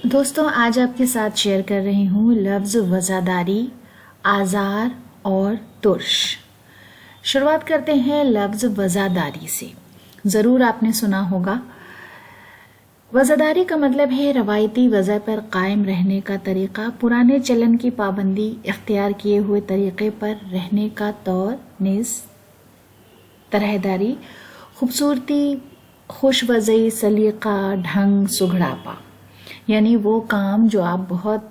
दोस्तों, आज आपके साथ शेयर कर रही हूँ लफ्ज़ वज़ादारी, आज़ार और तुर्श। शुरुआत करते हैं लफ्ज़ वज़ादारी से। ज़रूर आपने सुना होगा। वज़ादारी का मतलब है रवायती वज़ा पर कायम रहने का तरीक़ा, पुराने चलन की पाबंदी, इख्तियार किए हुए तरीक़े पर रहने का तौर, नेज़ तरहदारी, खूबसूरती, खुशवज़ई, सलीक़ा, ढंग, सुघड़ापा। यानी वो काम जो आप बहुत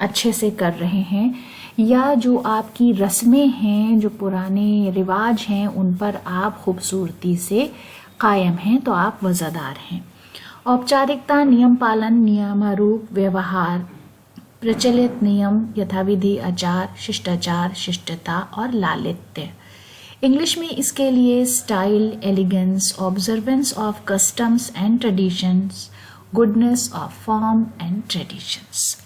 अच्छे से कर रहे हैं या जो आपकी रस्में हैं, जो पुराने रिवाज हैं, उन पर आप खूबसूरती से कायम हैं, तो आप वज़ादार हैं। औपचारिकता, नियम पालन, नियमारूप व्यवहार, प्रचलित नियम, यथाविधि आचार, शिष्टाचार, शिष्टता और लालित्य। इंग्लिश में इसके लिए style, elegance, observance of customs and traditions, goodness of form and traditions.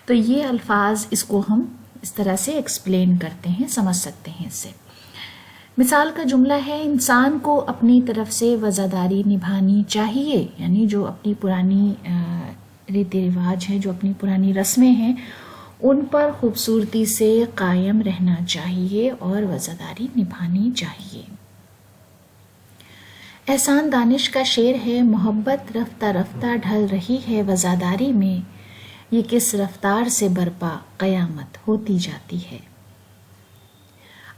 तो ये अल्फाज, इसको हम इस तरह से एक्सप्लेन करते हैं, समझ सकते हैं इससे। मिसाल का जुमला है, इंसान को अपनी तरफ से वज़ादारी निभानी चाहिए। यानी जो अपनी पुरानी रीति रिवाज हैं, जो अपनी पुरानी रस्में हैं, उन पर खूबसूरती से कायम रहना चाहिए और वज़ादारी निभानी चाहिए। एहसान दानिश का शेर है, मोहब्बत रफ्ता रफ्ता ढल रही है वज़ादारी में, ये किस रफ्तार से बरपा क़यामत होती जाती है।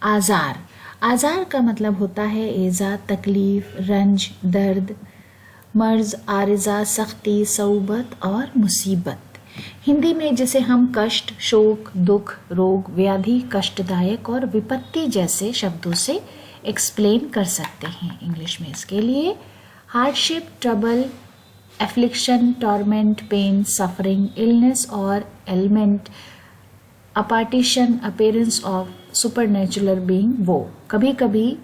आज़ार, आज़ार का मतलब होता है एज़ा, तकलीफ, रंज, दर्द, मर्ज, आरिज़ा, सख्ती, सऊबत और मुसीबत। हिंदी में जिसे हम कष्ट, शोक, दुख, रोग, व्याधि, कष्टदायक और विपत्ति जैसे शब्दों से एक्सप्लेन कर सकते हैं। इंग्लिश में इसके लिए hardship, trouble, affliction, torment, pain, suffering, illness और ailment, apparition, appearance of supernatural being. वो कभी कभी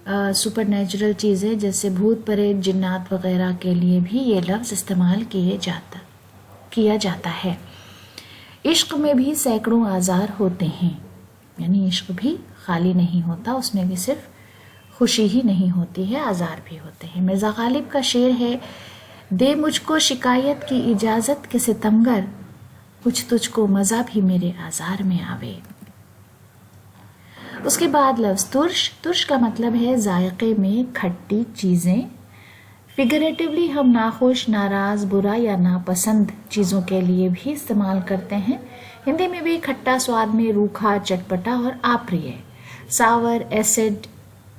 सुपरनेचुरल चीज़ें जैसे भूत प्रेत, जिन्नात वगैरह के लिए भी ये लफ्ज़ इस्तेमाल किया जाता है। इश्क में भी सैकड़ों आज़ार होते हैं। यानी इश्क भी खाली नहीं होता, उसमें भी सिर्फ खुशी ही नहीं होती है, आज़ार भी होते हैं। मिर्ज़ा गालिब का शेर है, दे मुझको शिकायत की इजाज़त के सितमगर, कुछ तुझको मज़ा भी मेरे आज़ार में आवे। उसके बाद लफ्ज़ तुर्श। तुर्श का मतलब है जायके में खट्टी चीज़ें। फिगरेटिवली हम नाखुश, नाराज़, बुरा या नापसंद चीज़ों के लिए भी इस्तेमाल करते हैं। हिंदी में भी खट्टा स्वाद में रूखा, चटपटा और अप्रिय। Sour, acid,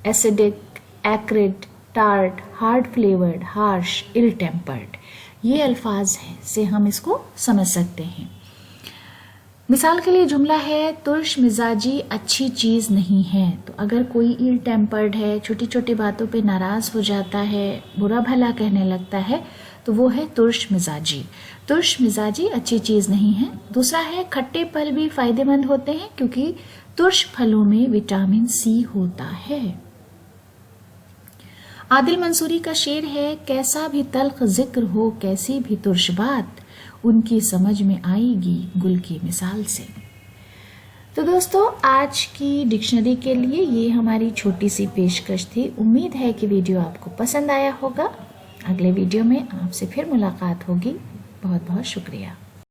acidic, acrid, tart, hard flavoured, harsh, ill tempered, ये अल्फाज हैं से हम इसको समझ सकते हैं। मिसाल के लिए जुमला है, तुर्श मिजाजी अच्छी चीज़ नहीं है। तो अगर कोई इल टेम्पर्ड है, छोटी छोटी बातों पे नाराज़ हो जाता है, बुरा भला कहने लगता है, तो वो है तुर्श मिजाजी। तुर्श मिजाजी अच्छी चीज़ नहीं है। दूसरा है, खट्टे फल भी फ़ायदेमंद होते हैं क्योंकि तुर्श फलों में विटामिन सी होता है। आदिल मंसूरी का शेर है, कैसा भी तल्ख जिक्र हो, कैसी भी तुर्श बात, उनकी समझ में आएगी गुल की मिसाल से। तो दोस्तों, आज की डिक्शनरी के लिए ये हमारी छोटी सी पेशकश थी। उम्मीद है कि वीडियो आपको पसंद आया होगा। अगले वीडियो में आपसे फिर मुलाकात होगी। बहुत बहुत शुक्रिया।